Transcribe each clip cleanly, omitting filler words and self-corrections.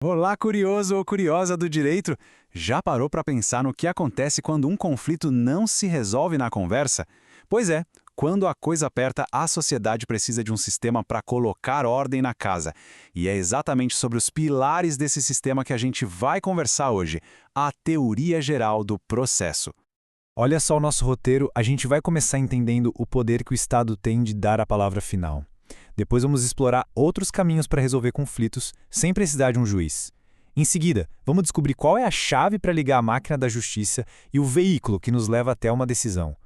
Olá, curioso ou curiosa do direito! Já parou para pensar no que acontece quando um conflito não se resolve na conversa? Pois é, quando a coisa aperta, a sociedade precisa de um sistema para colocar ordem na casa. E é exatamente sobre os pilares desse sistema que a gente vai conversar hoje, a teoria geral do processo. Olha só o nosso roteiro, a gente vai começar entendendo o poder que o Estado tem de dar a palavra final. Depois vamos explorar outros caminhos para resolver conflitos sem precisar de um juiz. Em seguida, vamos descobrir qual é a chave para ligar a máquina da justiça e o veículo que nos leva até uma decisão.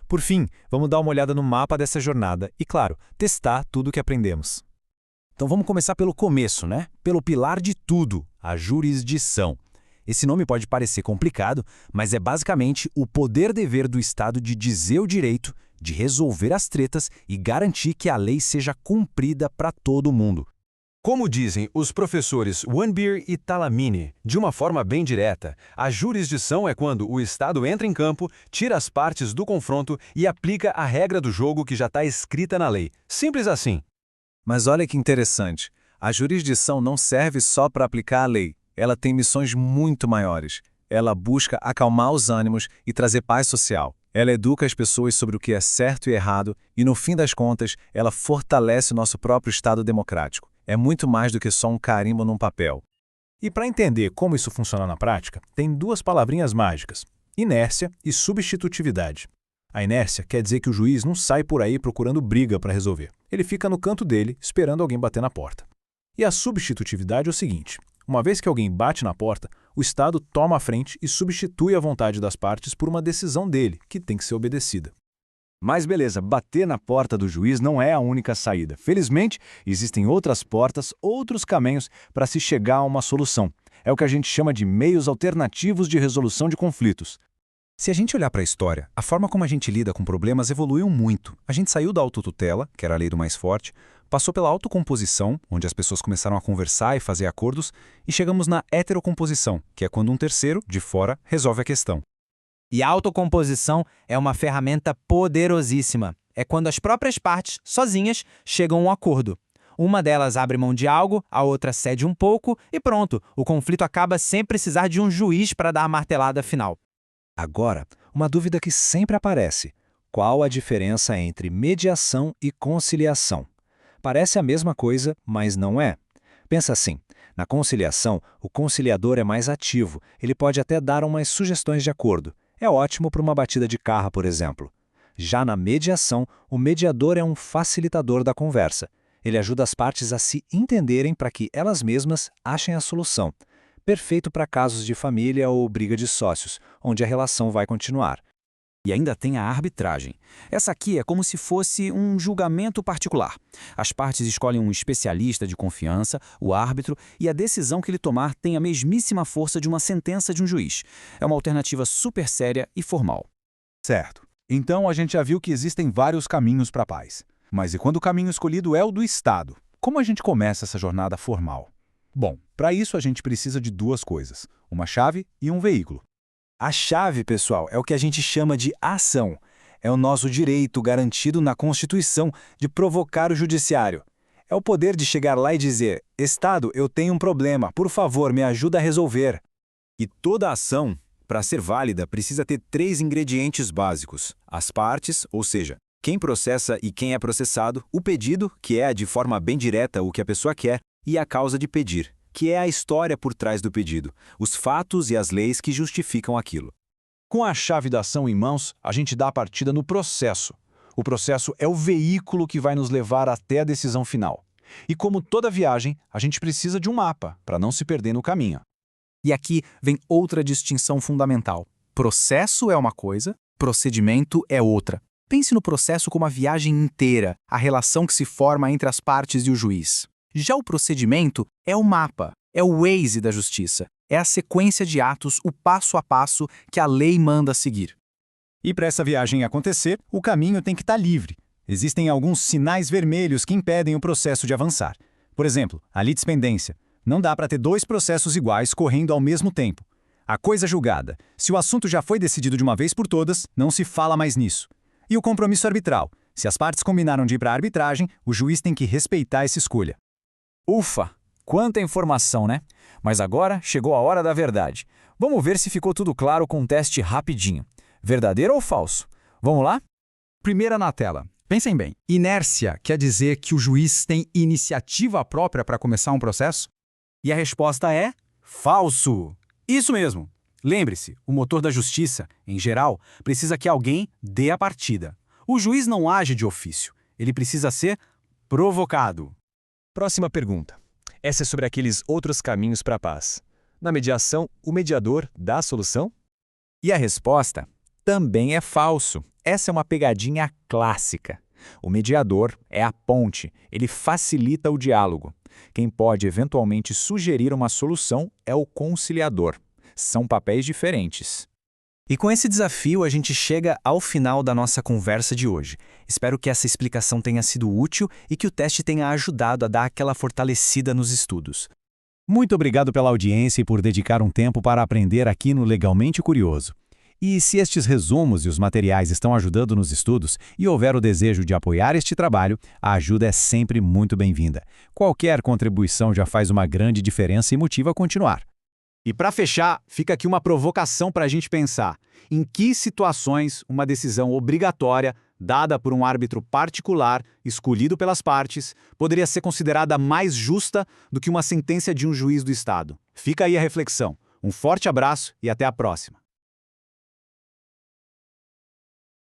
Por fim, vamos dar uma olhada no mapa dessa jornada e, claro, testar tudo o que aprendemos. Então vamos começar pelo começo, né? Pelo pilar de tudo, a jurisdição. Esse nome pode parecer complicado, mas é basicamente o poder-dever do Estado de dizer o direito, de resolver as tretas e garantir que a lei seja cumprida para todo mundo. Como dizem os professores Wanbeer e Talamini, de uma forma bem direta, a jurisdição é quando o Estado entra em campo, tira as partes do confronto e aplica a regra do jogo que já está escrita na lei. Simples assim. Mas olha que interessante, a jurisdição não serve só para aplicar a lei, ela tem missões muito maiores. Ela busca acalmar os ânimos e trazer paz social. Ela educa as pessoas sobre o que é certo e errado e, no fim das contas, ela fortalece o nosso próprio Estado democrático. É muito mais do que só um carimbo num papel. E para entender como isso funciona na prática, tem duas palavrinhas mágicas: inércia e substitutividade. A inércia quer dizer que o juiz não sai por aí procurando briga para resolver. Ele fica no canto dele, esperando alguém bater na porta. E a substitutividade é o seguinte: uma vez que alguém bate na porta, o Estado toma a frente e substitui a vontade das partes por uma decisão dele, que tem que ser obedecida. Mas beleza, bater na porta do juiz não é a única saída. Felizmente, existem outras portas, outros caminhos para se chegar a uma solução. É o que a gente chama de meios alternativos de resolução de conflitos. Se a gente olhar para a história, a forma como a gente lida com problemas evoluiu muito. A gente saiu da autotutela, que era a lei do mais forte, passou pela autocomposição, onde as pessoas começaram a conversar e fazer acordos, e chegamos na heterocomposição, que é quando um terceiro, de fora, resolve a questão. E a autocomposição é uma ferramenta poderosíssima. É quando as próprias partes, sozinhas, chegam a um acordo. Uma delas abre mão de algo, a outra cede um pouco e pronto, o conflito acaba sem precisar de um juiz para dar a martelada final. Agora, uma dúvida que sempre aparece: qual a diferença entre mediação e conciliação? Parece a mesma coisa, mas não é. Pensa assim, na conciliação, o conciliador é mais ativo, ele pode até dar umas sugestões de acordo. É ótimo para uma batida de carro, por exemplo. Já na mediação, o mediador é um facilitador da conversa. Ele ajuda as partes a se entenderem para que elas mesmas achem a solução. Perfeito para casos de família ou briga de sócios, onde a relação vai continuar. E ainda tem a arbitragem. Essa aqui é como se fosse um julgamento particular. As partes escolhem um especialista de confiança, o árbitro, e a decisão que ele tomar tem a mesmíssima força de uma sentença de um juiz. É uma alternativa super séria e formal. Certo. Então a gente já viu que existem vários caminhos para a paz. Mas e quando o caminho escolhido é o do Estado? Como a gente começa essa jornada formal? Bom, para isso a gente precisa de duas coisas: uma chave e um veículo. A chave, pessoal, é o que a gente chama de ação. É o nosso direito garantido na Constituição de provocar o judiciário. É o poder de chegar lá e dizer: Estado, eu tenho um problema, por favor, me ajuda a resolver. E toda ação, para ser válida, precisa ter três ingredientes básicos: as partes, ou seja, quem processa e quem é processado, o pedido, que é de forma bem direta o que a pessoa quer, e a causa de pedir, que é a história por trás do pedido, os fatos e as leis que justificam aquilo. Com a chave da ação em mãos, a gente dá a partida no processo. O processo é o veículo que vai nos levar até a decisão final. E como toda viagem, a gente precisa de um mapa, para não se perder no caminho. E aqui vem outra distinção fundamental. Processo é uma coisa, procedimento é outra. Pense no processo como a viagem inteira, a relação que se forma entre as partes e o juiz. Já o procedimento é o mapa, é o Waze da justiça, é a sequência de atos, o passo a passo que a lei manda seguir. E para essa viagem acontecer, o caminho tem que estar livre. Existem alguns sinais vermelhos que impedem o processo de avançar. Por exemplo, a litispendência. Não dá para ter dois processos iguais correndo ao mesmo tempo. A coisa julgada. Se o assunto já foi decidido de uma vez por todas, não se fala mais nisso. E o compromisso arbitral. Se as partes combinaram de ir para a arbitragem, o juiz tem que respeitar essa escolha. Ufa! Quanta informação, né? Mas agora chegou a hora da verdade. Vamos ver se ficou tudo claro com um teste rapidinho. Verdadeiro ou falso? Vamos lá? Primeira na tela. Pensem bem. Inércia quer dizer que o juiz tem iniciativa própria para começar um processo? E a resposta é falso. Isso mesmo. Lembre-se, o motor da justiça, em geral, precisa que alguém dê a partida. O juiz não age de ofício. Ele precisa ser provocado. Próxima pergunta. Essa é sobre aqueles outros caminhos para a paz. Na mediação, o mediador dá a solução? E a resposta também é falso. Essa é uma pegadinha clássica. O mediador é a ponte, ele facilita o diálogo. Quem pode eventualmente sugerir uma solução é o conciliador. São papéis diferentes. E com esse desafio, a gente chega ao final da nossa conversa de hoje. Espero que essa explicação tenha sido útil e que o teste tenha ajudado a dar aquela fortalecida nos estudos. Muito obrigado pela audiência e por dedicar um tempo para aprender aqui no Legalmente Curioso. E se estes resumos e os materiais estão ajudando nos estudos e houver o desejo de apoiar este trabalho, a ajuda é sempre muito bem-vinda. Qualquer contribuição já faz uma grande diferença e motiva a continuar. E para fechar, fica aqui uma provocação para a gente pensar. Em que situações uma decisão obrigatória, dada por um árbitro particular, escolhido pelas partes, poderia ser considerada mais justa do que uma sentença de um juiz do Estado? Fica aí a reflexão. Um forte abraço e até a próxima.